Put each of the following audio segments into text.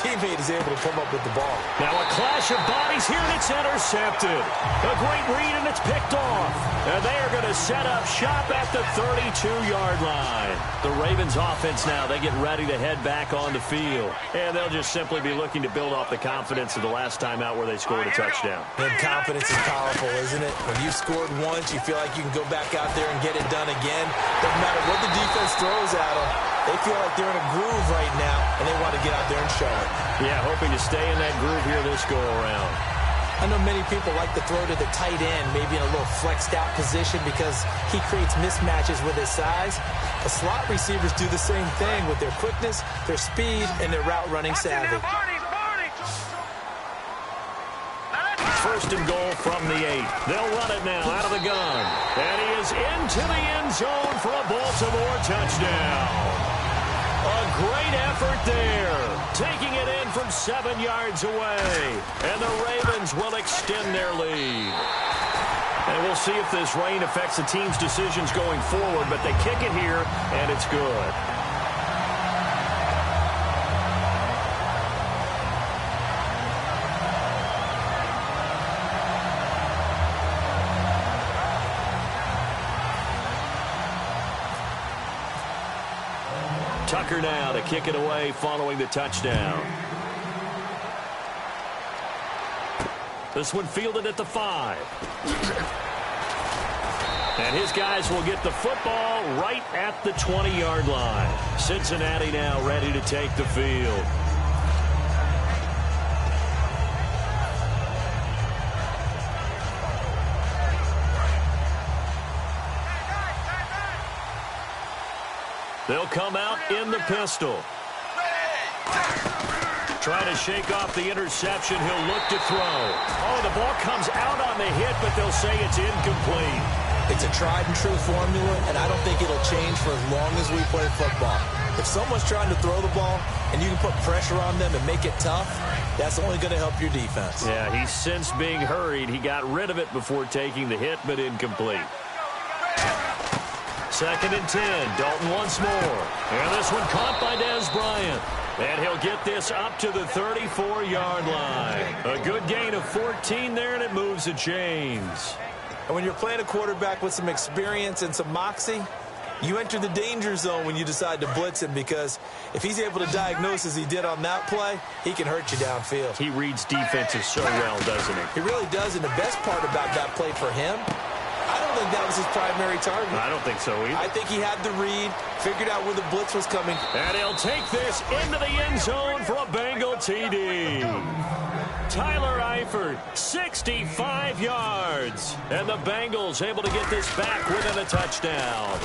teammate is able to come up with the ball. Now a clash of bodies here, and it's intercepted. A great read, and it's picked off. And they are going to set up shop at the 32-yard line. The Ravens offense now, they get ready to head back on the field. And they'll just simply be looking to build off the confidence of the last time out where they scored a touchdown. And confidence is powerful, isn't it? When you've scored once, you feel like you can go back out there and get it done again. Doesn't matter what the defense throws at them. They feel like they're in a groove right now, and they want to get out there and show it. Yeah, hoping to stay in that groove here this go-around. I know many people like to throw to the tight end, maybe in a little flexed-out position because he creates mismatches with his size. The slot receivers do the same thing with their quickness, their speed, and their route-running savvy. First and goal from the 8. They'll run it now out of the gun. And he is into the end zone for a Baltimore touchdown. A great effort there, taking it in from 7 yards away. And the Ravens will extend their lead. And we'll see if this rain affects the team's decisions going forward, but they kick it here, and it's good. Tucker now to kick it away following the touchdown. This one fielded at the 5. And his guys will get the football right at the 20-yard line. Cincinnati now ready to take the field. They'll come out in the pistol. Trying to shake off the interception. He'll look to throw. Oh, the ball comes out on the hit, but they'll say it's incomplete. It's a tried-and-true formula, and I don't think it'll change for as long as we play football. If someone's trying to throw the ball and you can put pressure on them and make it tough, that's only going to help your defense. Yeah, he's since being hurried. He got rid of it before taking the hit, but incomplete. 2nd and 10. Dalton once more. And this one caught by Dez Bryant. And he'll get this up to the 34-yard line. A good gain of 14 there, and it moves the chains. And when you're playing a quarterback with some experience and some moxie, you enter the danger zone when you decide to blitz him, because if he's able to diagnose as he did on that play, he can hurt you downfield. He reads defenses so well, doesn't he? He really does, and the best part about that play for him, I don't think that was his primary target. I don't think so either. I think he had the read, figured out where the blitz was coming. And he'll take this into the end zone for a Bengal TD. Tyler Eifert, 65 yards. And the Bengals able to get this back within a touchdown.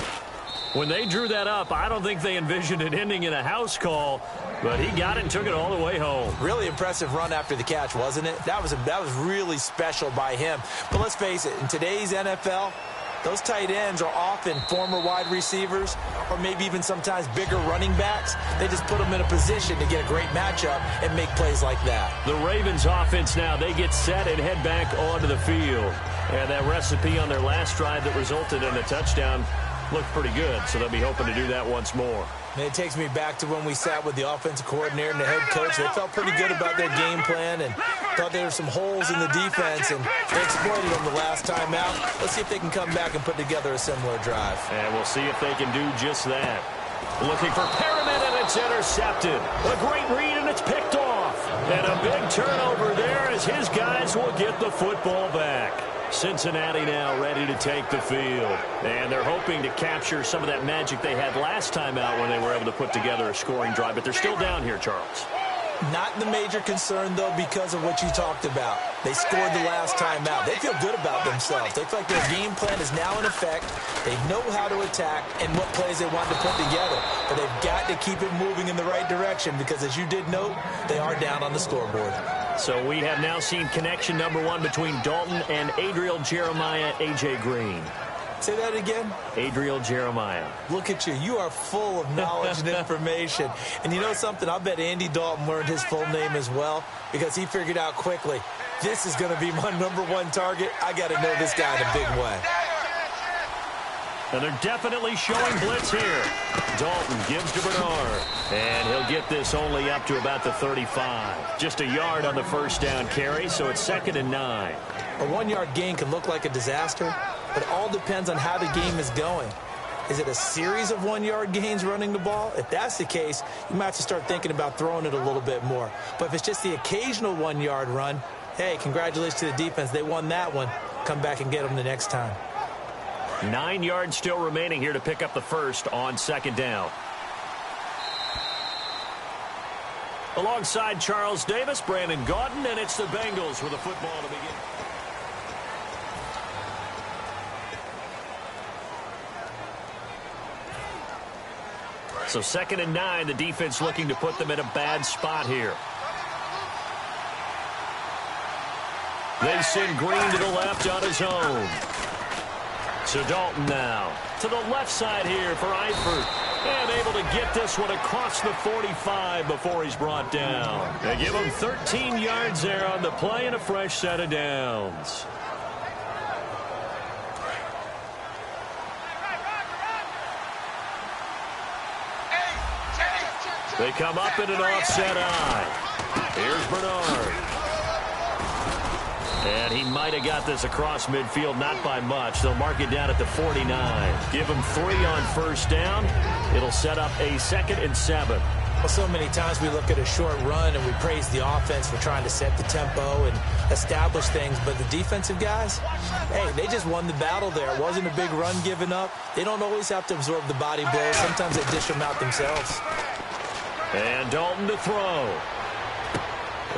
When they drew that up, I don't think they envisioned it ending in a house call, but he got it and took it all the way home. Really impressive run after the catch, wasn't it? That was really special by him. But let's face it, in today's NFL, those tight ends are often former wide receivers or maybe even sometimes bigger running backs. They just put them in a position to get a great matchup and make plays like that. The Ravens offense now, they get set and head back onto the field. And that recipe on their last drive that resulted in a touchdown looked pretty good, so they'll be hoping to do that once more. And it takes me back to when we sat with the offensive coordinator and the head coach. They felt pretty good about their game plan and thought there were some holes in the defense, and they exploited them the last time out. Let's see if they can come back and put together a similar drive. And we'll see if they can do just that. Looking for Perriman, and it's intercepted. A great read, and it's picked off. And a big turnover there as his guys will get the football back. Cincinnati now ready to take the field. And they're hoping to capture some of that magic they had last time out when they were able to put together a scoring drive. But they're still down here, Charles. Not the major concern, though, because of what you talked about. They scored the last time out. They feel good about themselves. They feel like their game plan is now in effect. They know how to attack and what plays they want to put together. But they've got to keep it moving in the right direction because, as you did note, they are down on the scoreboard. So we have now seen connection number one between Dalton and Adriel Jeremiah, A.J. Green. Say that again? Adriel Jeremiah. Look at you. You are full of knowledge and information. And you know something? I bet Andy Dalton learned his full name as well because he figured out quickly, this is going to be my #1 target. I got to know this guy in a big way. And they're definitely showing blitz here. Dalton gives to Bernard. And he'll get this only up to about the 35. Just a yard on the first down carry, so it's 2nd and 9. A 1-yard gain can look like a disaster, but it all depends on how the game is going. Is it a series of 1-yard gains running the ball? If that's the case, you might have to start thinking about throwing it a little bit more. But if it's just the occasional 1-yard run, hey, congratulations to the defense. They won that one. Come back and get them the next time. 9 yards still remaining here to pick up the first on 2nd down. Alongside Charles Davis, Brandon Gaudin, and it's the Bengals with the football to begin. So 2nd and 9, the defense looking to put them in a bad spot here. They send Green to the left on his own. So Dalton now to the left side here for Eifert. And able to get this one across the 45 before he's brought down. They give him 13 yards there on the play and a fresh set of downs. They come up in an offset eye. Here's Bernard. And he might have got this across midfield, not by much. They'll mark it down at the 49. Give him 3 on first down. It'll set up a 2nd and 7. Well, so many times we look at a short run and we praise the offense for trying to set the tempo and establish things. But the defensive guys, hey, they just won the battle there. It wasn't a big run given up. They don't always have to absorb the body blows. Sometimes they dish them out themselves. And Dalton to throw.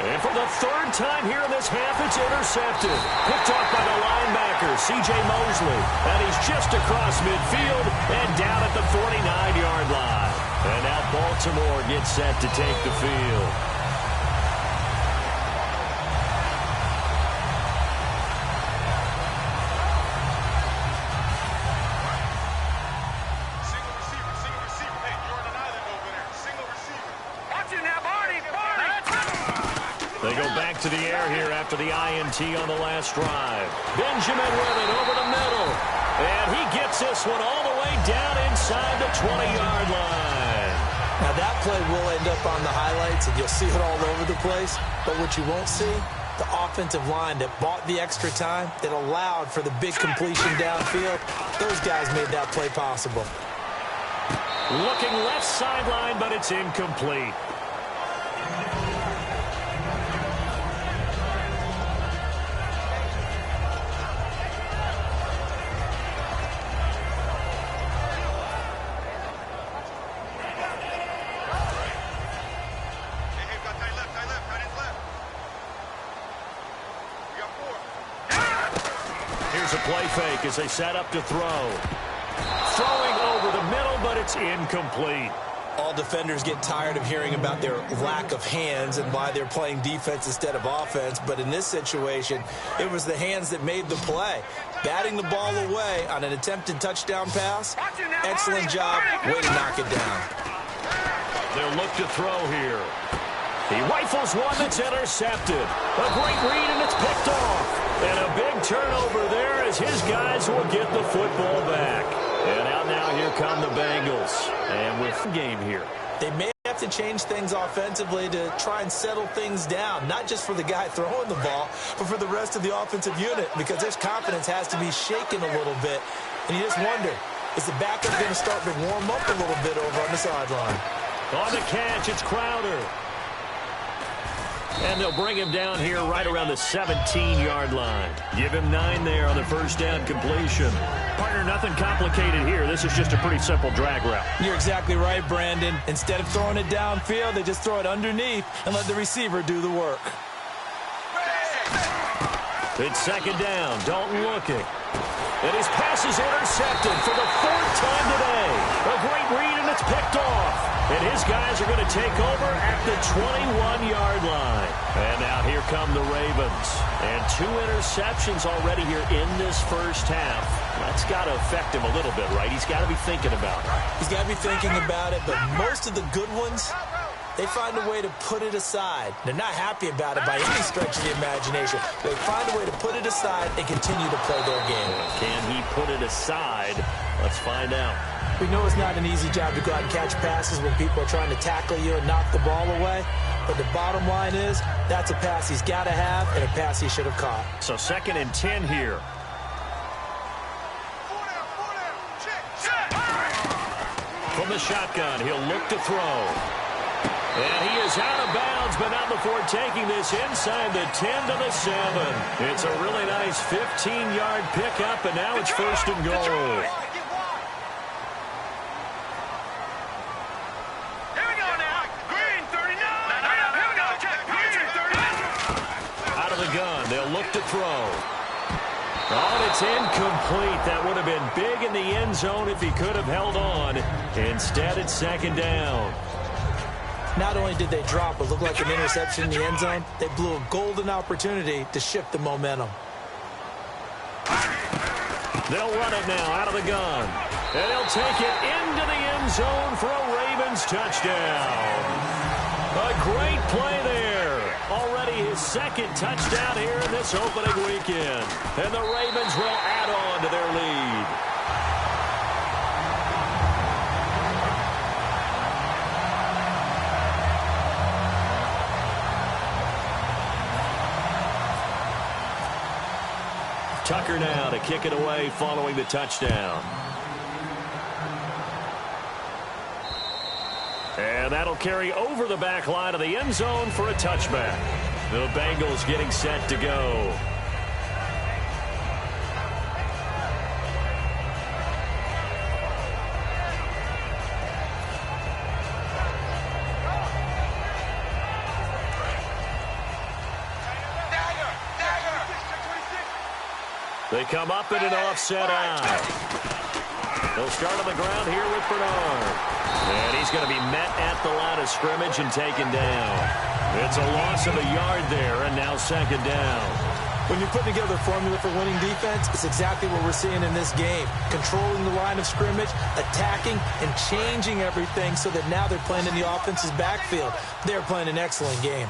And for the 3rd time here in this half, it's intercepted. Picked off by the linebacker, C.J. Mosley. And he's just across midfield and down at the 49-yard line. And now Baltimore gets set to take the field. They go back to the air here after the INT on the last drive. Benjamin with it over the middle. And he gets this one all the way down inside the 20-yard line. Now that play will end up on the highlights, and you'll see it all over the place. But what you won't see, the offensive line that bought the extra time, that allowed for the big completion downfield, those guys made that play possible. Looking left sideline, but it's incomplete. Here's a play fake as they set up to throw. Throwing over the middle, but it's incomplete. All defenders get tired of hearing about their lack of hands and why they're playing defense instead of offense. But in this situation, it was the hands that made the play. Batting the ball away on an attempted touchdown pass. Excellent job. Way to knock it down. They'll look to throw here. He rifles one that's intercepted. A great read, and it's picked off. And a big turnover there as his guys will get the football back. And out now, here come the Bengals. And with the game here. They may have to change things offensively to try and settle things down, not just for the guy throwing the ball, but for the rest of the offensive unit, because their confidence has to be shaken a little bit. And you just wonder, is the backup going to start to warm up a little bit over on the sideline? On the catch, it's Crowder. And they'll bring him down here right around the 17-yard line. Give him 9 there on the first down completion. Partner, nothing complicated here. This is just a pretty simple drag route. You're exactly right, Brandon. Instead of throwing it downfield, they just throw it underneath and let the receiver do the work. It's second down. Dalton looking. And his pass is intercepted for the 4th time today. A great read, and it's picked off. And his guys are going to take over at the 21-yard line. And now here come the Ravens. And 2 interceptions already here in this first half. That's got to affect him a little bit, right? He's got to be thinking about it. He's got to be thinking about it, but most of the good ones, they find a way to put it aside. They're not happy about it by any stretch of the imagination. They find a way to put it aside and continue to play their game. Can he put it aside Let's find out. We know it's not an easy job to go out and catch passes when people are trying to tackle you and knock the ball away. But the bottom line is, that's a pass he's got to have and a pass he should have caught. So 2nd and 10 here. From the shotgun, he'll look to throw. And he is out of bounds, but not before taking this inside the 10 to the 7. It's a really nice 15-yard pickup, and now it's 1st and goal. Out of the gun, they'll look to throw. Oh, it's incomplete. That would have been big in the end zone if he could have held on. Instead, it's 2nd down. Not only did they drop what looked like an interception in the end zone, they blew a golden opportunity to shift the momentum. They'll run it now out of the gun. And he'll take it into the end zone for a Ravens touchdown. A great play there. Already his 2nd touchdown here in this opening weekend. And the Ravens will add on to their lead. Tucker now to kick it away following the touchdown. And that'll carry over the back line of the end zone for a touchback. The Bengals getting set to go. They come up in an offset out. They'll start on the ground here with Bernard. And he's going to be met at the line of scrimmage and taken down. It's a loss of a yard there, and now 2nd down. When you're putting together a formula for winning defense, it's exactly what we're seeing in this game. Controlling the line of scrimmage, attacking, and changing everything so that now they're playing in the offense's backfield. They're playing an excellent game.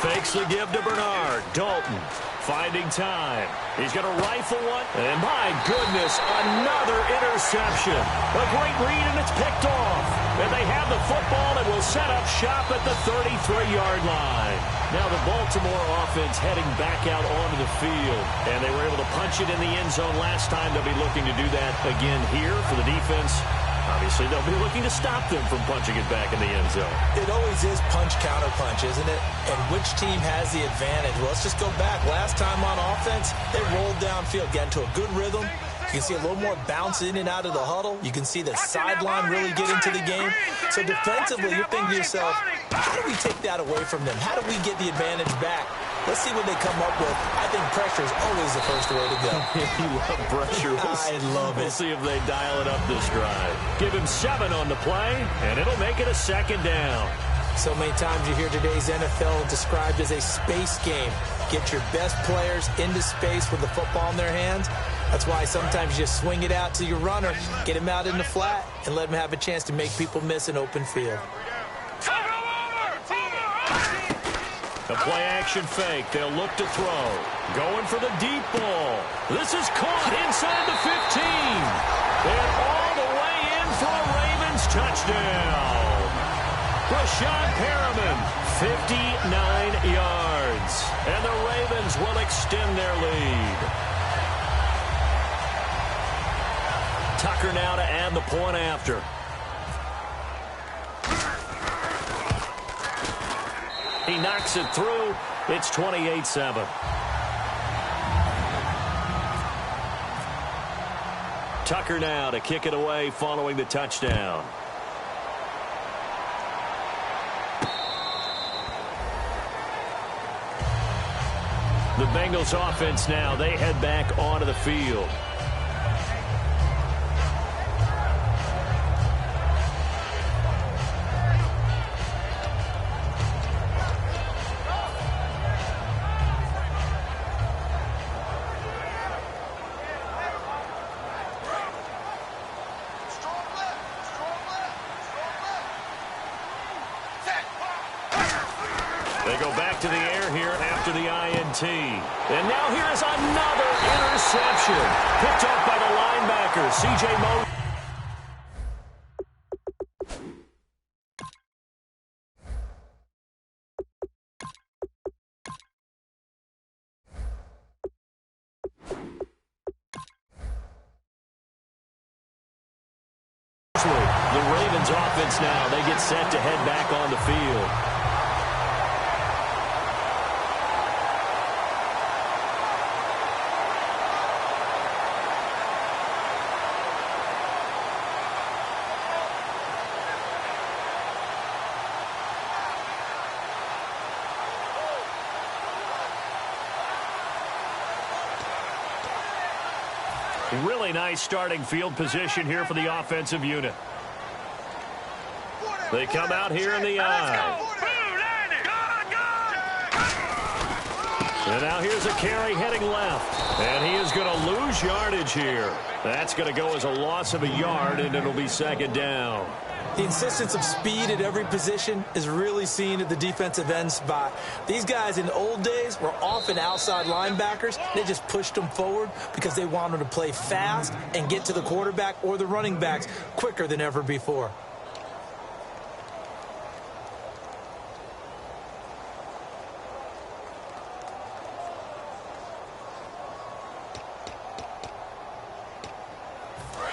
Fakes the give to Bernard. Dalton finding time. He's going to rifle one. And my goodness, another interception. A great read, and it's picked off. And they have the football and will set up shop at the 33-yard line. Now the Baltimore offense heading back out onto the field. And they were able to punch it in the end zone last time. They'll be looking to do that again here for the defense. Obviously, they'll be looking to stop them from punching it back in the end zone. It always is punch-counter-punch, isn't it? And which team has the advantage? Well, let's just go back. Last time on offense, they rolled downfield, got into a good rhythm. You can see a little more bounce in and out of the huddle. You can see the sideline really get into the game. So defensively, you're thinking to yourself, how do we take that away from them? How do we get the advantage back? Let's see what they come up with. I think pressure is always the first way to go. You love pressure. I love it. We'll see if they dial it up this drive. Give him 7 on the play, and it'll make it a 2nd down. So many times you hear today's NFL described as a space game. Get your best players into space with the football in their hands. That's why sometimes you just swing it out to your runner, get him out in the flat, and let him have a chance to make people miss an open field. The play-action fake. They'll look to throw. Going for the deep ball. This is caught inside the 15. And all the way in for a Ravens touchdown. Rashad Perriman, 59 yards. And the Ravens will extend their lead. Tucker now to add the point after. He knocks it through. It's 28-7. Tucker now to kick it away following the touchdown. The Bengals offense now, they head back onto the field. They go back to the air here after the INT. And now here is another interception. Picked up by the linebacker, C.J. Mosley. The Ravens offense now, they get set to head back on the field. Really nice starting field position here for the offensive unit. They come out here in the eye. And now here's a carry heading left. And he is going to lose yardage here. That's going to go as a loss of a yard, and it'll be second down. The insistence of speed at every position is really seen at the defensive end spot. These guys in the old days were often outside linebackers. They just pushed them forward because they wanted to play fast and get to the quarterback or the running backs quicker than ever before.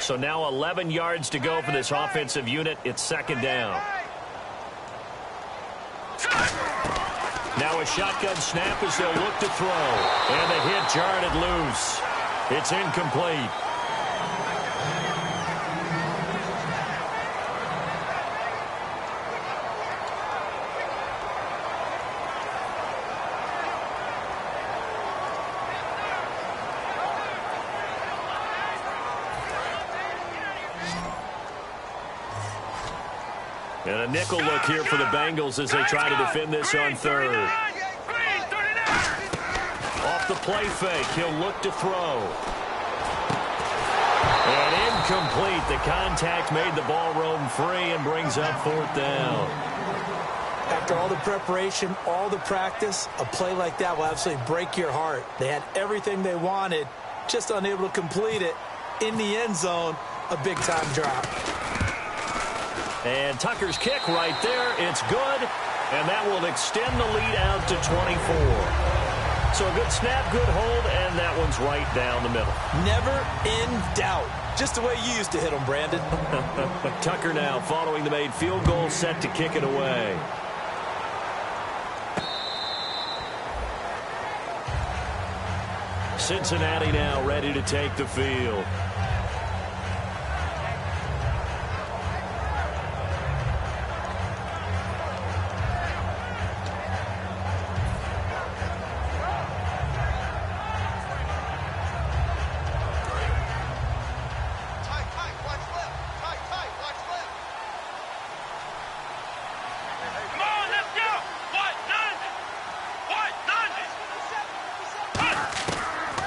So now 11 yards to go for this offensive unit. It's second down. Now a shotgun snap as they'll look to throw. And the hit jarred it loose. It's incomplete. And a nickel look here for the Bengals as they try to defend this on third. Off the play fake, he'll look to throw. And incomplete. The contact made the ball roam free and brings up fourth down. After all the preparation, all the practice, a play like that will absolutely break your heart. They had everything they wanted, just unable to complete it. In the end zone, a big-time drop. And Tucker's kick right there. It's good. And that will extend the lead out to 24. So a good snap, good hold, and that one's right down the middle. Never in doubt. Just the way you used to hit them, Brandon. Tucker now following the made field goal, set to kick it away. Cincinnati now ready to take the field.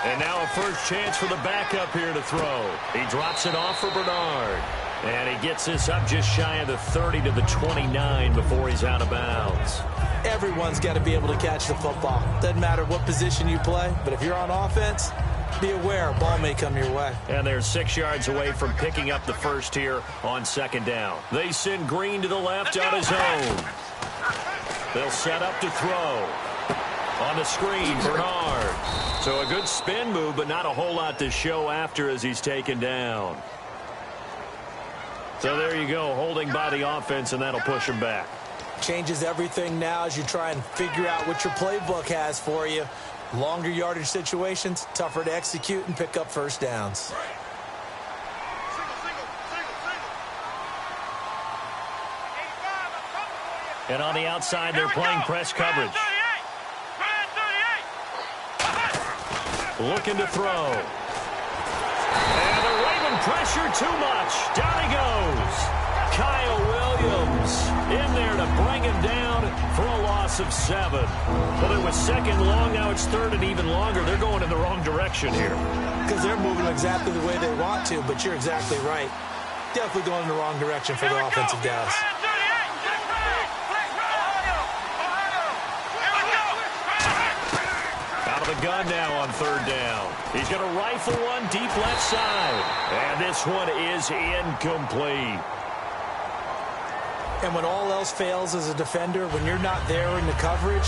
And now a first chance for the backup here to throw. He drops it off for Bernard. And he gets this up just shy of the 30 to the 29 before he's out of bounds. Everyone's got to be able to catch the football. Doesn't matter what position you play, but if you're on offense, be aware a ball may come your way. And they're 6 yards away from picking up the first here on second down. They send Green to the left on his own. They'll set up to throw. On the screen, Bernard. So a good spin move, but not a whole lot to show after as he's taken down. So there you go, holding by the offense, and that'll push him back. Changes everything now as you try and figure out what your playbook has for you. Longer yardage situations, tougher to execute and pick up first downs. And on the outside, they're playing press coverage. Looking to throw. And the Raven pressure too much. Down he goes. Kyle Williams in there to bring him down for a loss of 7. Well, it was second long. Now it's third and even longer. They're going in the wrong direction here. Because they're moving exactly the way they want to, but you're exactly right. Definitely going in the wrong direction for the offensive guys. the gun now on third down. He's going to rifle one deep left side. And this one is incomplete. And when all else fails as a defender, when you're not there in the coverage,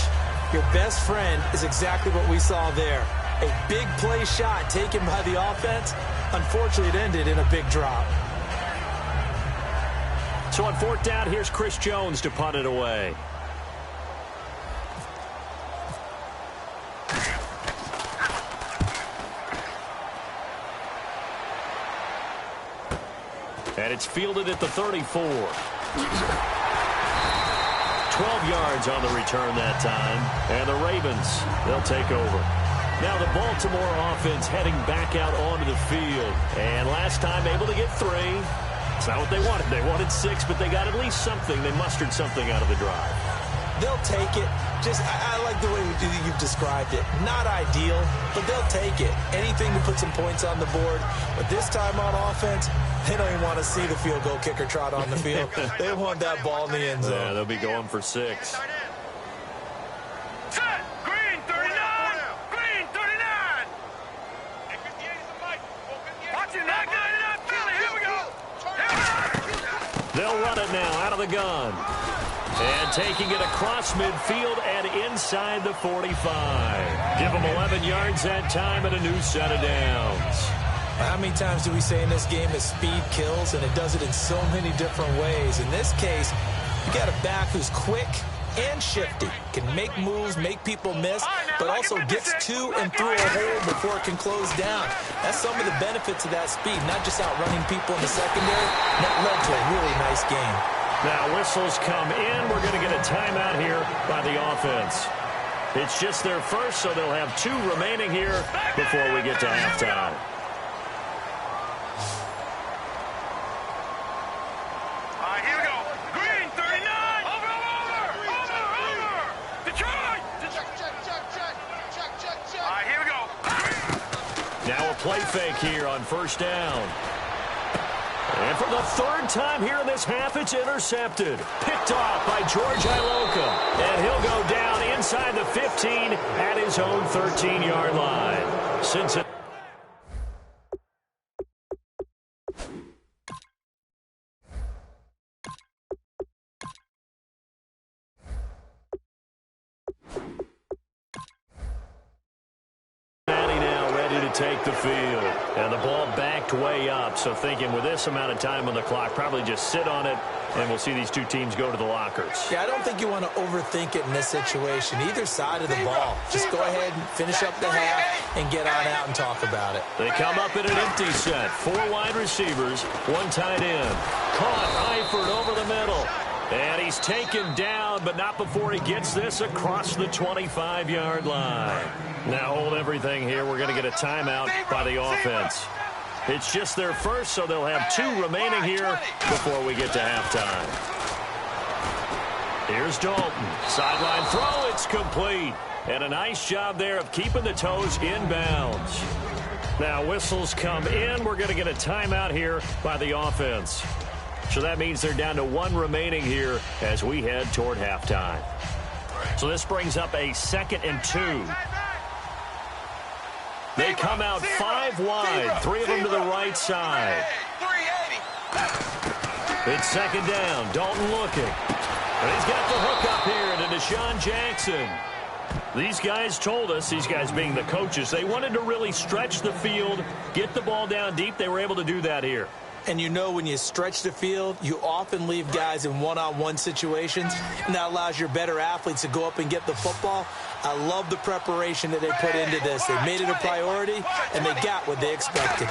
your best friend is exactly what we saw there. A big play shot taken by the offense. Unfortunately, it ended in a big drop. So on fourth down, here's Chris Jones to punt it away. And it's fielded at the 34. 12 yards on the return that time. And the Ravens, they'll take over. Now the Baltimore offense heading back out onto the field. And last time able to get 3. It's not what they wanted. They wanted 6, but they got at least something. They mustered something out of the drive. They'll take it. I like the way you've described it. Not ideal, but they'll take it. Anything to put some points on the board. But this time on offense, they don't even want to see the field goal kicker trot on the field. They want that ball in the end zone. Yeah, they'll be going for 6. Set! Green 39! Green 39! Watch it, not good enough, Philly. Here we go! They'll run it now out of the gun. And taking it across midfield and inside the 45. Give them 11 yards that time and a new set of downs. How many times do we say in this game that speed kills, and it does it in so many different ways? In this case, you got a back who's quick and shifty, can make moves, make people miss, but also gets to and through a hole before it can close down. That's some of the benefits of that speed, not just outrunning people in the secondary. That led to a really nice game. Now whistles come in. We're going to get a timeout here by the offense. It's just their first, so they'll have 2 remaining here before we get to halftime. All right, here we go. Green 39! Over! Detroit! All right, here we go. Now a play fake here on first down. And for the 3rd time here in this half, it's intercepted. Picked off by George Iloka. And he'll go down inside the 15 at his own 13-yard line. Cincinnati. Take the field. And the ball backed way up. So thinking with this amount of time on the clock, probably just sit on it, and we'll see these 2 teams go to the lockers. Yeah, I don't think you want to overthink it in this situation. Either side of the ball. Just go ahead and finish up the half and get on out and talk about it. They come up in an empty set. 4 wide receivers, 1 tight end. Caught Eifert over the middle. And he's taken down, but not before he gets this across the 25-yard line. Now hold everything here. We're going to get a timeout by the offense. It's just their first, so they'll have 2 remaining here before we get to halftime. Here's Dalton. Sideline throw. It's complete. And a nice job there of keeping the toes in bounds. Now whistles come in. We're going to get a timeout here by the offense. So that means they're down to 1 remaining here as we head toward halftime. So this brings up a 2nd and 2. They come out 5 wide, 3 of them to the right side. It's 2nd down. Dalton looking. And he's got the hook up here to Deshaun Jackson. These guys told us, these guys being the coaches, they wanted to really stretch the field, get the ball down deep. They were able to do that here. And you know when you stretch the field, you often leave guys in one-on-one situations, and that allows your better athletes to go up and get the football. I love the preparation that they put into this. They made it a priority, and they got what they expected.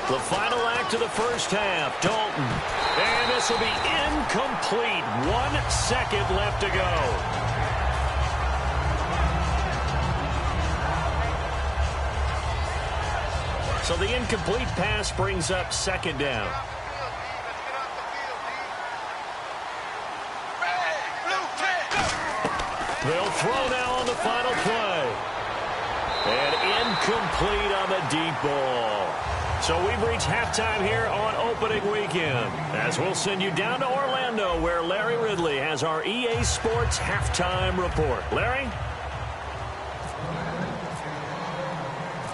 The final act of the first half, Dalton. And this will be incomplete. 1 second left to go. So the incomplete pass brings up 2nd down. They'll throw now on the final play. And incomplete on the deep ball. So we've reached halftime here on opening weekend. As we'll send you down to Orlando, where Larry Ridley has our EA Sports halftime report. Larry?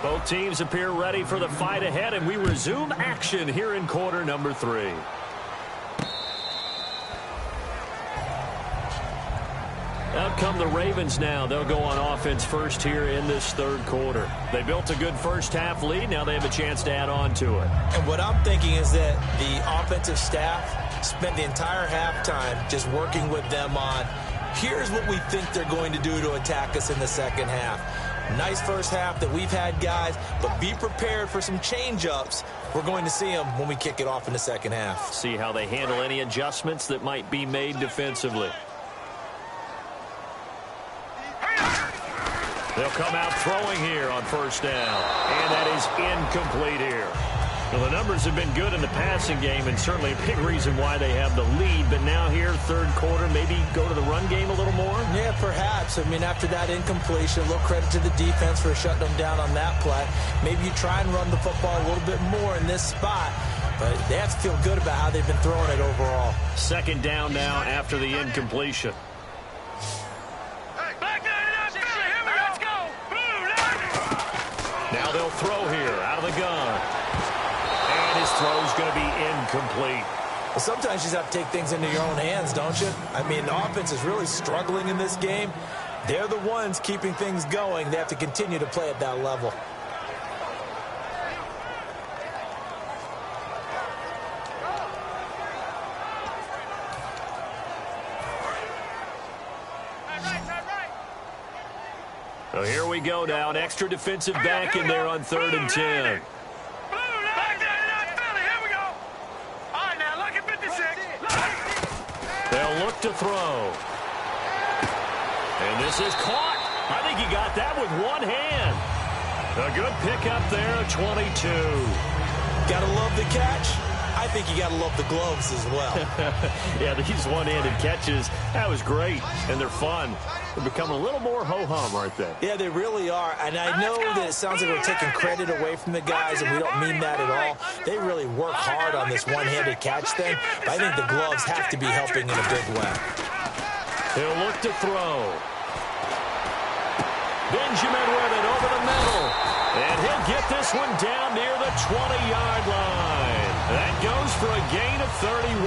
Both teams appear ready for the fight ahead, and we resume action here in quarter number 3. Out come the Ravens now. They'll go on offense first here in this third quarter. They built a good first-half lead. Now they have a chance to add on to it. And what I'm thinking is that the offensive staff spent the entire halftime just working with them on, here's what we think they're going to do to attack us in the second half. Nice first half that we've had, guys, but be prepared for some change-ups. We're going to see them when we kick it off in the second half. See how they handle any adjustments that might be made defensively. They'll come out throwing here on first down. And that is incomplete here. Well, the numbers have been good in the passing game, and certainly a big reason why they have the lead. But now here, third quarter, maybe go to the run game a little more? Yeah, perhaps. I mean, after that incompletion, a little credit to the defense for shutting them down on that play. Maybe you try and run the football a little bit more in this spot. But they have to feel good about how they've been throwing it overall. Second down now after the incompletion. Now they'll throw here out of the gun. And his throw's going to be incomplete. Well, sometimes you just have to take things into your own hands, don't you? I mean, the offense is really struggling in this game. They're the ones keeping things going. They have to continue to play at that level. So here we go now. An extra defensive back in there on 3rd and 10. They'll look to throw. And this is caught. I think he got that with one hand. A good pickup there, 22. Gotta love the catch. I think you gotta love the gloves as well. Yeah, these one-handed catches, that was great, and they're fun. They're becoming a little more ho-hum, aren't they? Yeah, they really are, and I know that it sounds like we're taking credit away from the guys, and we don't mean that at all. They really work hard on this one-handed catch thing, but I think the gloves have to be helping in a big way. He'll look to throw. Benjamin with it over the middle, and he'll get this one down near the 20-yard line. That goes for a gain of 31.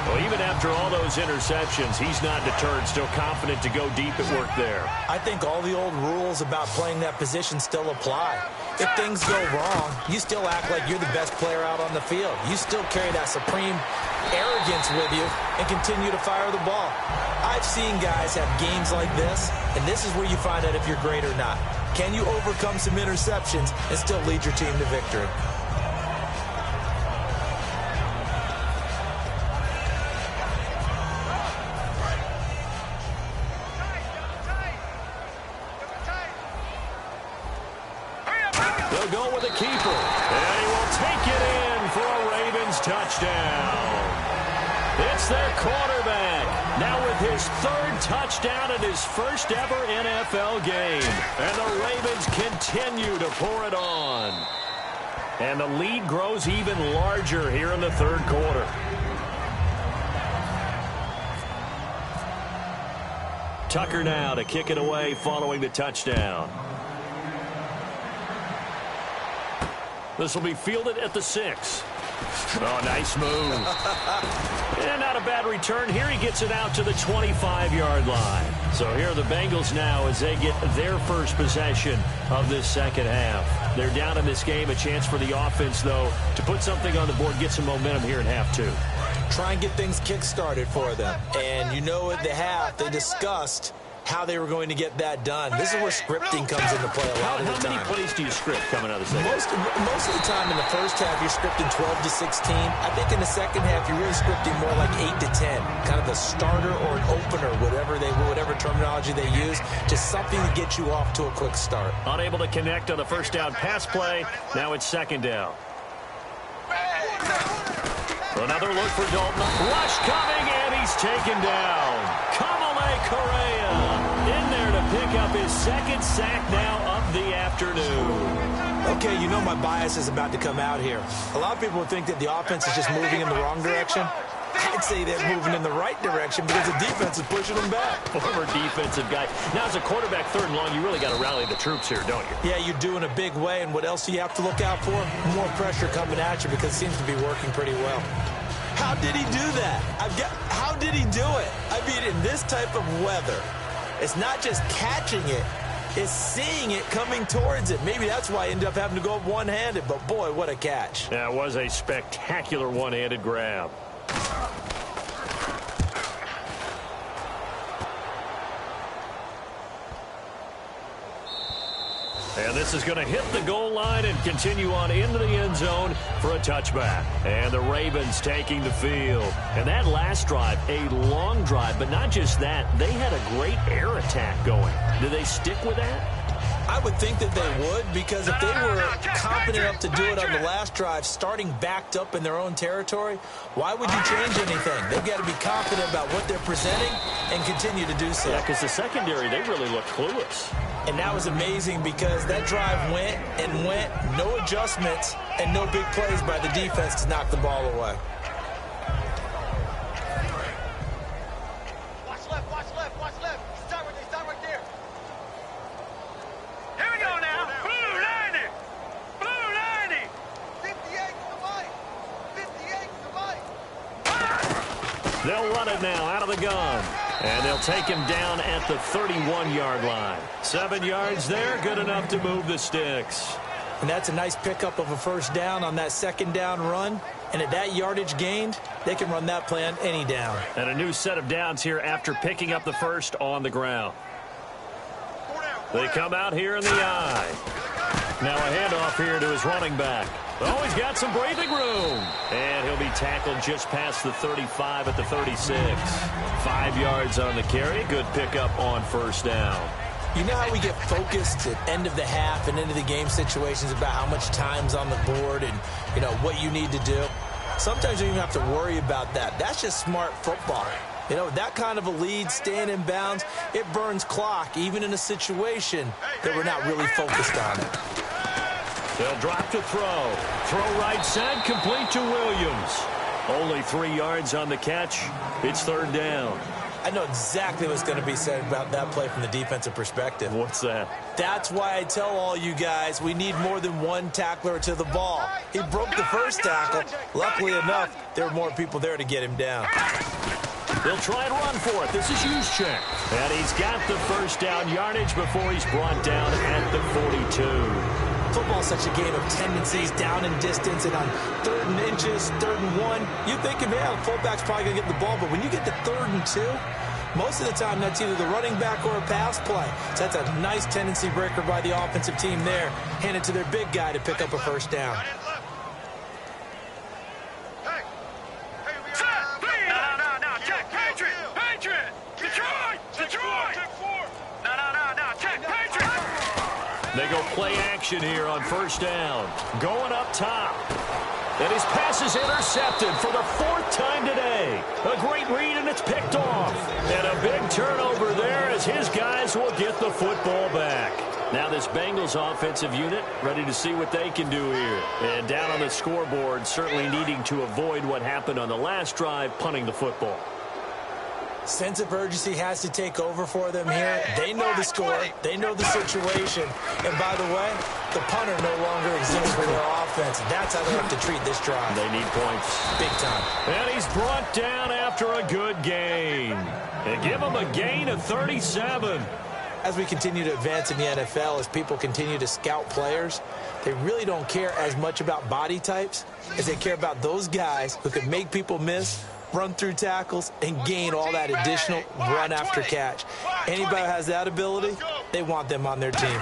Well, even after all those interceptions, he's not deterred, still confident to go deep at work there. I think all the old rules about playing that position still apply. If things go wrong, you still act like you're the best player out on the field. You still carry that supreme arrogance with you and continue to fire the ball. I've seen guys have games like this, and this is where you find out if you're great or not. Can you overcome some interceptions and still lead your team to victory? They'll go with a keeper, and he will take it in for a Ravens touchdown. It's their quarterback, now with his 3rd touchdown in his first ever NFL game. And the Ravens continue to pour it on. And the lead grows even larger here in the 3rd quarter. Tucker now to kick it away following the touchdown. This will be fielded at the 6. Oh, nice move. And not a bad return. Here he gets it out to the 25-yard line. So here are the Bengals now as they get their first possession of this second half. They're down in this game. A chance for the offense, though, to put something on the board, get some momentum here in half 2. Try and get things kick-started for them. And you know at the half, they discussed how they were going to get that done. This is where scripting comes into play a lot of the time. How many plays do you script coming out of the second? Most of the time in the first half, you're scripting 12 to 16. I think in the second half, you're really scripting more like 8 to 10. Kind of a starter or an opener, whatever terminology they use. Just something to get you off to a quick start. Unable to connect on the first down pass play. Now it's second down. Another look for Dalton. Rush coming, and he's taken down. Correa in there to pick up his 2nd sack now of the afternoon. Okay, you know my bias is about to come out here. A lot of people would think that the offense is just moving in the wrong direction. I'd say they're moving in the right direction because the defense is pushing them back. Former defensive guy. Now, as a quarterback, 3rd and long, you really got to rally the troops here, don't you? Yeah, you do in a big way. And what else do you have to look out for? More pressure coming at you because it seems to be working pretty well. How did he do that? How did he do it? I mean, in this type of weather, it's not just catching it. It's seeing it coming towards it. Maybe that's why I ended up having to go up one-handed. But, boy, what a catch. That was a spectacular one-handed grab. And this is going to hit the goal line and continue on into the end zone for a touchback. And the Ravens taking the field. And that last drive, a long drive, but not just that. They had a great air attack going. Do they stick with that? I would think that they would, because if they were confident enough to do it on the last drive, starting backed up in their own territory, why would you change anything? They've got to be confident about what they're presenting and continue to do so. Yeah, because the secondary, they really looked clueless. And that was amazing because that drive went and went, no adjustments, and no big plays by the defense to knock the ball away. Watch left, watch left, watch left. Start right there. Here we go now. Blue 90. Blue 90. 58 to the right. 58 to the right. They'll run it now out of the gun. And they'll take him down at the 31-yard line. 7 yards there, good enough to move the sticks. And that's a nice pickup of a first down on that second down run. And at that yardage gained, they can run that play on any down. And a new set of downs here after picking up the first on the ground. They come out here in the eye. Now a handoff here to his running back. Oh, he's got some breathing room. And he'll be tackled just past the 35 at the 36. 5 yards on the carry. Good pickup on first down. You know how we get focused at end of the half and into the game situations about how much time's on the board and, you know, what you need to do? Sometimes you don't even have to worry about that. That's just smart football. You know, that kind of a lead, staying in bounds, it burns clock, even in a situation that we're not really focused on it. They'll drop to throw. Throw right side, complete to Williams. Only 3 yards on the catch. It's third down. I know exactly what's going to be said about that play from the defensive perspective. What's that? That's why I tell all you guys we need more than one tackler to the ball. He broke the first tackle. Luckily enough, there were more people there to get him down. They'll try and run for it. This is Juszczyk. And he's got the first down yardage before he's brought down at the 42. Football's such a game of tendencies, down and distance, and on 3rd and inches, 3rd and 1, you think, yeah, the fullback's probably going to get the ball, but when you get to 3rd and 2, most of the time that's either the running back or a pass play. So that's a nice tendency breaker by the offensive team there. Hand it to their big guy to pick up a first down. They go play action here on first down. Going up top. And his pass is intercepted for the 4th time today. A great read, and it's picked off. And a big turnover there as his guys will get the football back. Now this Bengals offensive unit ready to see what they can do here. And down on the scoreboard, certainly needing to avoid what happened on the last drive, punting the football. Sense of urgency has to take over for them here. They know the score. They know the situation. And by the way, the punter no longer exists for their offense. That's how they have to treat this drive. They need points. Big time. And he's brought down after a good gain. They give him a gain of 37. As we continue to advance in the NFL, as people continue to scout players, they really don't care as much about body types as they care about those guys who can make people miss, run through tackles, and gain all that additional run after catch. Anybody who has that ability, they want them on their team.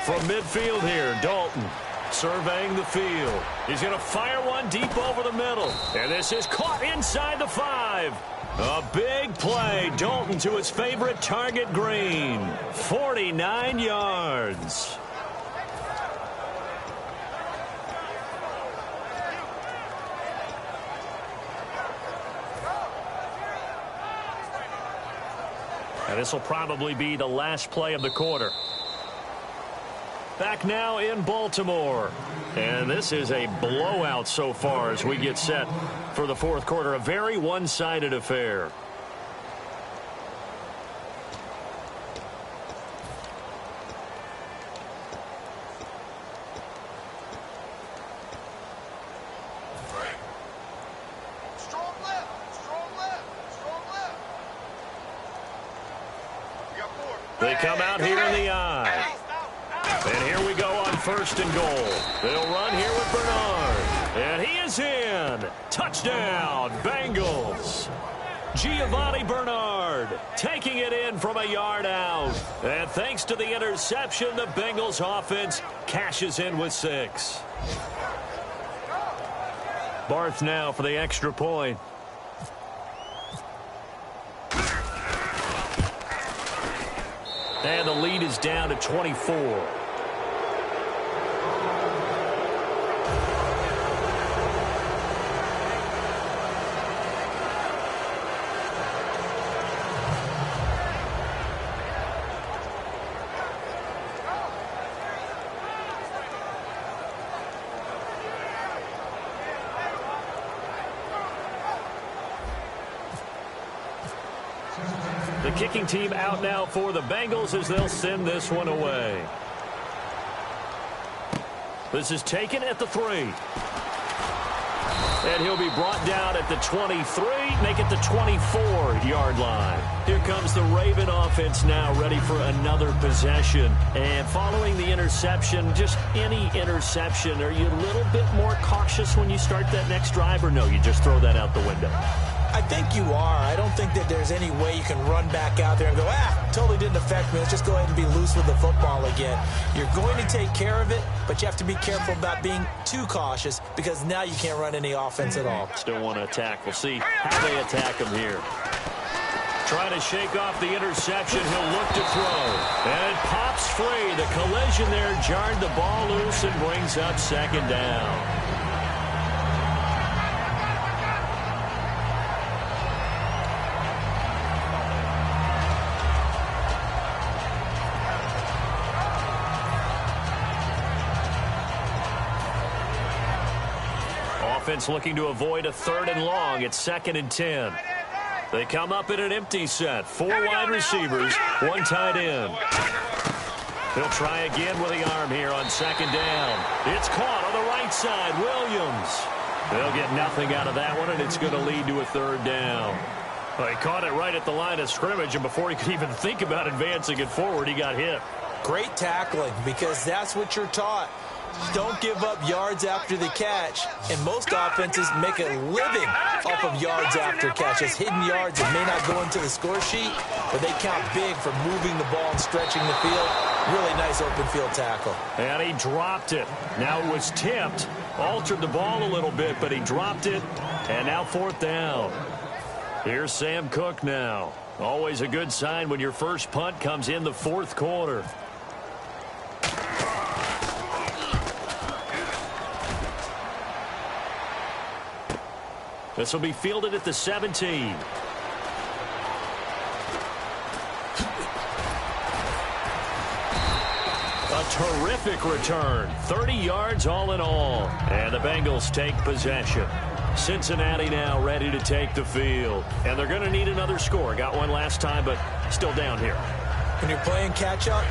From midfield here, Dalton surveying the field. He's going to fire one deep over the middle. And this is caught inside the 5. A big play. Dalton to his favorite target, Green. 49 yards. And this will probably be the last play of the quarter. Back now in Baltimore. And this is a blowout so far as we get set for the fourth quarter. A very one-sided affair. They come out here in the eye. And here we go on first and goal. They'll run here with Bernard. And he is in. Touchdown, Bengals. Giovanni Bernard taking it in from a yard out. And thanks to the interception, the Bengals offense cashes in with 6. Barth now for the extra point. And the lead is down to 24. The kicking team out now for the Bengals as they'll send this one away. This is taken at the 3. And he'll be brought down at the 23, make it the 24-yard line. Here comes the Raven offense now ready for another possession. And following the interception, just any interception, are you a little bit more cautious when you start that next drive, or no, you just throw that out the window? I think you are. I don't think that there's any way you can run back out there and go, totally didn't affect me. Let's just go ahead and be loose with the football again. You're going to take care of it, but you have to be careful about being too cautious because now you can't run any offense at all. Still want to attack. We'll see how they attack him here. Trying to shake off the interception. He'll look to throw. And it pops free. The collision there jarred the ball loose and brings up second down. Offense looking to avoid a 3rd and long. It's 2nd and 10. They come up in an empty set. 4 wide receivers, 1 tight end. He'll try again with the arm here on 2nd down. It's caught on the right side. Williams. They'll get nothing out of that one, and it's going to lead to a 3rd down. Well, he caught it right at the line of scrimmage, and before he could even think about advancing it forward, he got hit. Great tackling, because that's what you're taught. Don't give up yards after the catch, and most offenses make a living off of yards after catch. As hidden yards that may not go into the score sheet, but they count big for moving the ball and stretching the field. Really nice open field tackle. And he dropped it. Now it was tipped, altered the ball a little bit, but he dropped it, and now 4th down. Here's Sam Cook now. Always a good sign when your first punt comes in the 4th quarter. This will be fielded at the 17. A terrific return. 30 yards all in all. And the Bengals take possession. Cincinnati now ready to take the field. And they're going to need another score. Got one last time, but still down here. When you're playing catch-up,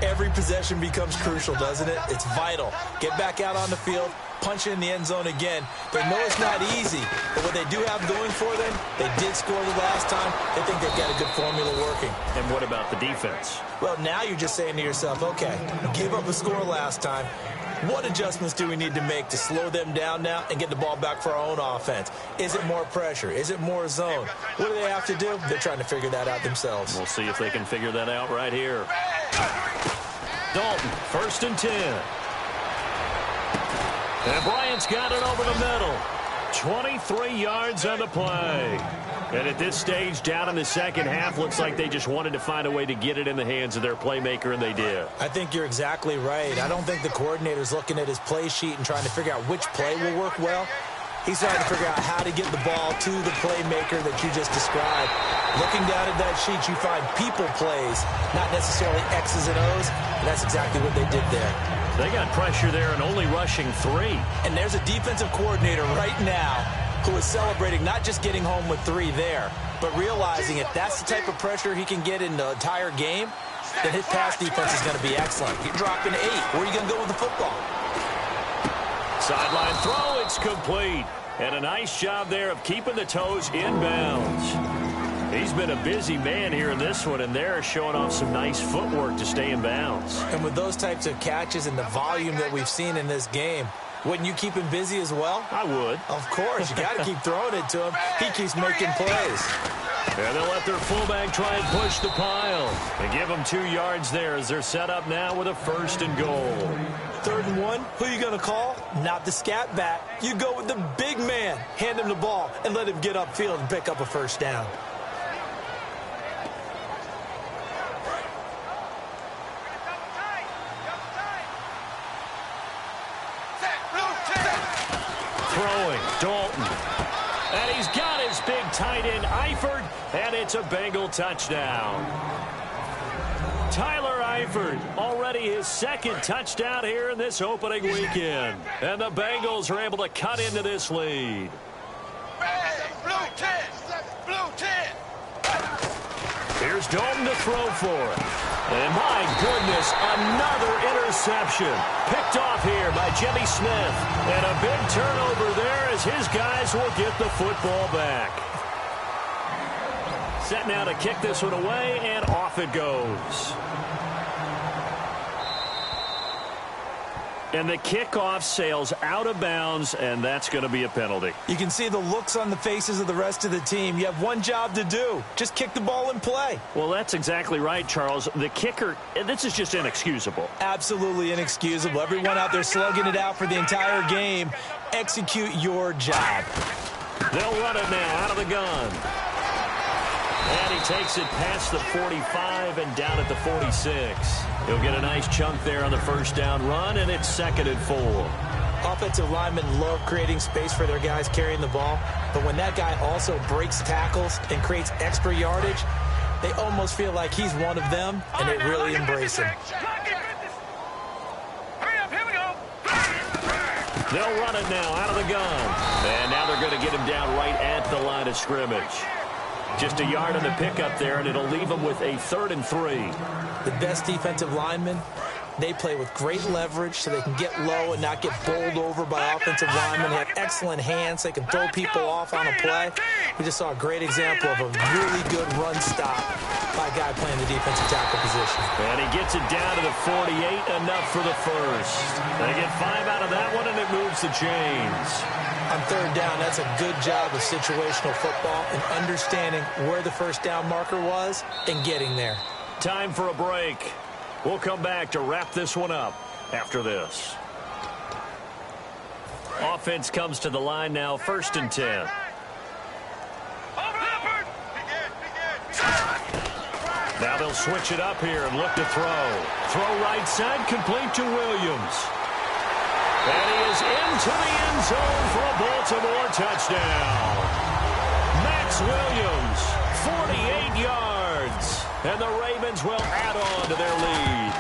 every possession becomes crucial, doesn't it? It's vital. Get back out on the field. Punch it in the end zone again. They know it's not easy, but what they do have going for them, they did score the last time. They think they've got a good formula working. And what about the defense? Well, now you're just saying to yourself, okay, we gave up a score last time. What adjustments do we need to make to slow them down now and get the ball back for our own offense? Is it more pressure? Is it more zone? What do they have to do? They're trying to figure that out themselves. We'll see if they can figure that out right here. Dalton, 1st and 10. And Bryant's got it over the middle. 23 yards on the play. And at this stage, down in the second half, looks like they just wanted to find a way to get it in the hands of their playmaker, and they did. I think you're exactly right. I don't think the coordinator's looking at his play sheet and trying to figure out which play will work well. He's trying to figure out how to get the ball to the playmaker that you just described. Looking down at that sheet, you find people plays, not necessarily X's and O's, and that's exactly what they did there. They got pressure there and only rushing 3. And there's a defensive coordinator right now who is celebrating not just getting home with 3 there, but realizing if that's the type of pressure he can get in the entire game, then his pass defense is going to be excellent. You're dropping 8. Where are you going to go with the football? Sideline throw, it's complete. And a nice job there of keeping the toes in bounds. He's been a busy man here in this one, and they're showing off some nice footwork to stay in bounds. And with those types of catches and the volume that we've seen in this game, wouldn't you keep him busy as well? I would. Of course. You got to keep throwing it to him. He keeps making plays. And they'll let their fullback try and push the pile. And give them 2 yards there as they're set up now with a 1st and goal. 3rd and 1, who are you going to call? Not the scat back. You go with the big man. Hand him the ball and let him get upfield and pick up a 1st down. Throwing, Dalton. And he's got his big tight end, Eifert, and it's a Bengal touchdown. Tyler Eifert, already his 2nd touchdown here in this opening weekend. And the Bengals are able to cut into this lead. Blue 10! Blue 10! Here's Dalton to throw for it. And my goodness, another interception. Picked off here by Jimmy Smith. And a big turnover there as his guys will get the football back. Set now to kick this one away, and off it goes. And the kickoff sails out of bounds, and that's going to be a penalty. You can see the looks on the faces of the rest of the team. You have one job to do. Just kick the ball and play. Well, that's exactly right, Charles. The kicker, this is just inexcusable. Absolutely inexcusable. Everyone out there slugging it out for the entire game. Execute your job. They'll run it now out of the gun. And he takes it past the 45 and down at the 46. He'll get a nice chunk there on the 1st down run, and it's 2nd and 4. Offensive linemen love creating space for their guys carrying the ball, but when that guy also breaks tackles and creates extra yardage, they almost feel like he's one of them, and they really embrace him. They'll run it now out of the gun. And now they're going to get him down right at the line of scrimmage. Just a yard on the pickup there, and it'll leave them with a 3rd and 3. The best defensive linemen, they play with great leverage so they can get low and not get bowled over by offensive linemen. They have excellent hands. They can throw people off on a play. We just saw a great example of a really good run stop by a guy playing the defensive tackle position. And he gets it down to the 48, enough for the 1st. They get 5 out of that one, and it moves the chains. On 3rd down, that's a good job of situational football and understanding where the 1st down marker was and getting there. Time for a break. We'll come back to wrap this one up after this. Offense comes to the line now, 1st and 10. Now they'll switch it up here and look to throw. Throw right side, complete to Williams. And he is into the end zone for a Baltimore touchdown. Max Williams, 48 yards. And the Ravens will add on to their lead.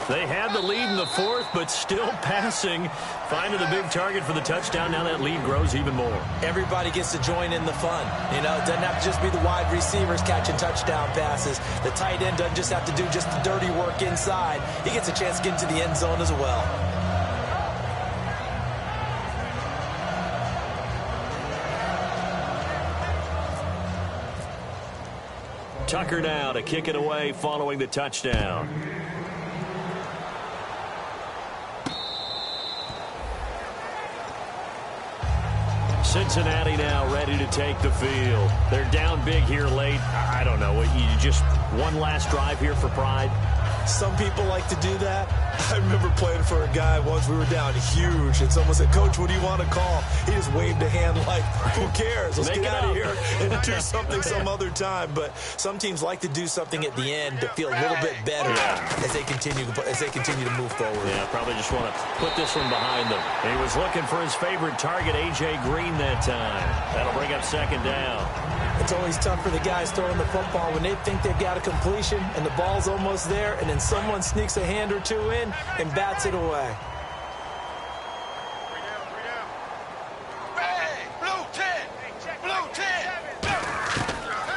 They had the lead in the 4th, but still passing. Finding the big target for the touchdown. Now that lead grows even more. Everybody gets to join in the fun. You know, it doesn't have to just be the wide receivers catching touchdown passes. The tight end doesn't just have to do just the dirty work inside. He gets a chance to get into the end zone as well. Tucker now to kick it away following the touchdown. Cincinnati now ready to take the field. They're down big here late. I don't know. You just one last drive here for pride? Some people like to do that. I remember playing for a guy once. We were down huge, and someone said, "Coach, what do you want to call?" He just waved a hand like, "Who cares? Let's get out of here and do something some other time." But some teams like to do something at the end to feel a little bit better as they continue to move forward. Yeah, probably just want to put this one behind them. He was looking for his favorite target, A.J. Green, that time. That'll bring up second down. It's always tough for the guys throwing the football when they think they've got a completion and the ball's almost there, and then someone sneaks a hand or two in and bats it away.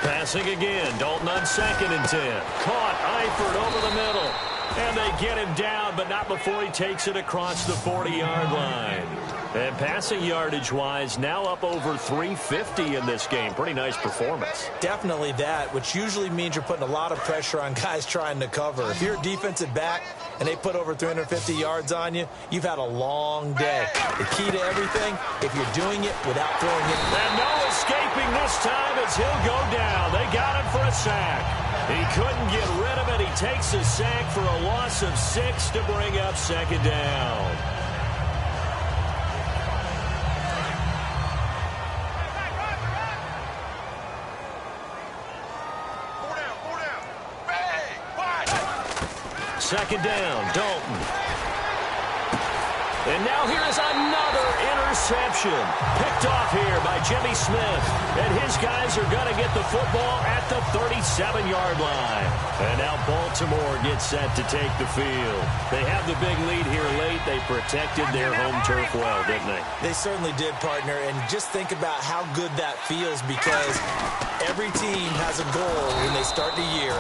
Passing again. Dalton on 2nd and 10. Caught. Eifert over the middle. And they get him down, but not before he takes it across the 40-yard line. And passing yardage-wise, now up over 350 in this game. Pretty nice performance. Definitely that, which usually means you're putting a lot of pressure on guys trying to cover. If you're a defensive back and they put over 350 yards on you, you've had a long day. The key to everything, if you're doing it without throwing it. And no escaping this time as he'll go down. They got him for a sack. He couldn't get rid of it. He takes a sack for a loss of 6 to bring up second down. Second down, Dalton. And now here is another interception. Picked off here by Jimmy Smith. And his guys are going to get the football at the 37-yard line. And now Baltimore gets set to take the field. They have the big lead here late. They protected their home turf well, didn't they? They certainly did, partner. And just think about how good that feels, because every team has a goal when they start the year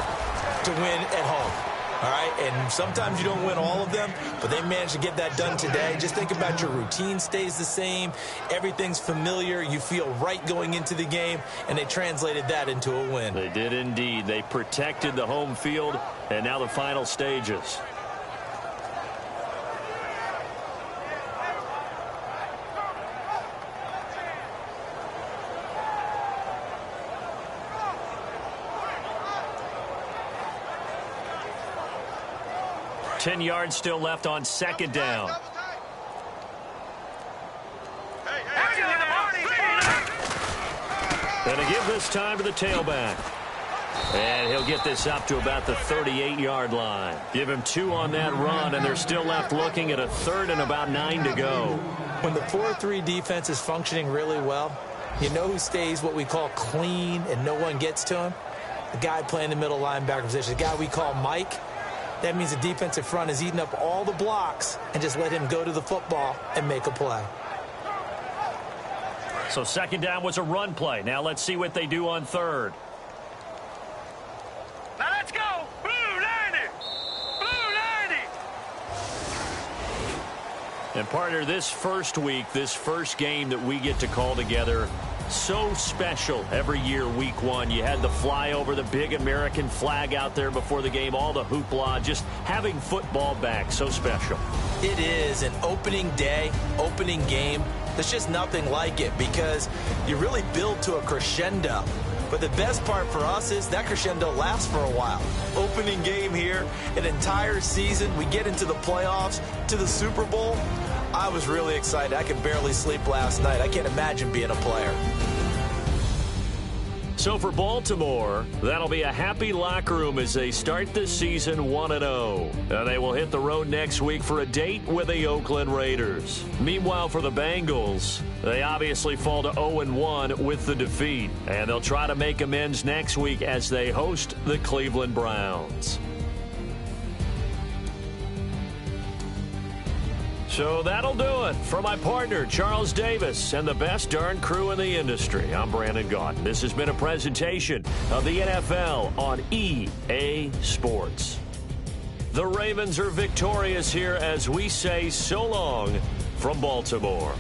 to win at home. All right, and sometimes you don't win all of them, but they managed to get that done today. Just think about your routine stays the same. Everything's familiar. You feel right going into the game, and they translated that into a win. They did indeed. They protected the home field, and now the final stages. Ten yards still left on second down. And to give this time to the tailback. And he'll get this up to about the 38-yard line. Give him 2 on that run, and they're still left looking at a 3rd and about 9 to go. When the 4-3 defense is functioning really well, you know who stays what we call clean and no one gets to him? The guy playing the middle linebacker position, the guy we call Mike. That means the defensive front is eating up all the blocks and just let him go to the football and make a play. So second down was a run play. Now let's see what they do on 3rd. Now let's go. Blue 90. Blue 90. And partner, this first week, this first game that we get to call together, so special every year, week 1. You had the flyover, the big American flag out there before the game, all the hoopla, just having football back, so special. It is an opening day, opening game. There's just nothing like it because you really build to a crescendo. But the best part for us is that crescendo lasts for a while. Opening game here, an entire season. We get into the playoffs, to the Super Bowl. I was really excited. I could barely sleep last night. I can't imagine being a player. So for Baltimore, that'll be a happy locker room as they start this season 1-0. And they will hit the road next week for a date with the Oakland Raiders. Meanwhile, for the Bengals, they obviously fall to 0-1 with the defeat. And they'll try to make amends next week as they host the Cleveland Browns. So that'll do it. For my partner, Charles Davis, and the best darn crew in the industry, I'm Brandon Gaudin. This has been a presentation of the NFL on EA Sports. The Ravens are victorious here as we say so long from Baltimore.